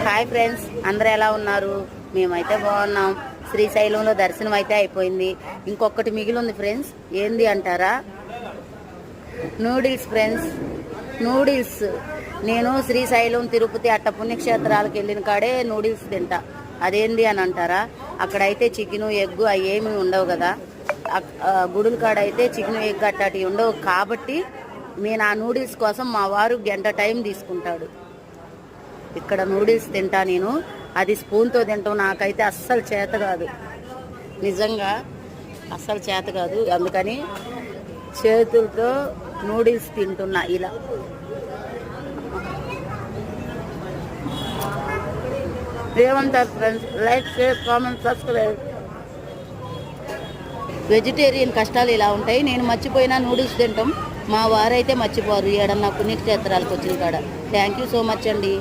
Hi friends, అందరూ ఎలా ఉన్నారు? మేమైతే బాగున్నాం. శ్రీశైలంలో దర్శనం అయితే అయిపోయింది. ఇంకొకటి మిగిలి ఉంది ఫ్రెండ్స్. ఏంది అంటారా? Noodles friends, noodles. నేను శ్రీశైలం, తిరుపతి అట్ట పుణ్యక్షేత్రాలకు వెళ్ళిన కాడే నూడిల్స్ తింటా. అదేంది అని అంటారా? అక్కడైతే చికెను, ఎగ్గు అవి ఏమి ఉండవు కదా. గుడుల కాడ అయితే చికెను, ఎగ్ అట్టటి ఉండవు. కాబట్టి నేను ఆ నూడిల్స్ కోసం మా వారు గంట టైం తీసుకుంటాడు. ఇక్కడ నూడిల్స్ తింటా నేను. అది స్పూన్తో తింటాం. నాకైతే అస్సలు చేత కాదు, నిజంగా అస్సలు చేత కాదు. అందుకని చేతులతో నూడిల్స్ తింటున్నా ఇలా. ఏమంటారు friends? Like, share, comment, subscribe. Vegetarian కష్టాలు ఇలా ఉంటాయి. నేను మర్చిపోయినా నూడిల్స్ తింటాం. మా వారైతే మర్చిపోరు ఏడన్నా పుణ్యక్షేత్రాలకు వచ్చిన కాడ. థ్యాంక్ యూ సో మచ్ అండి.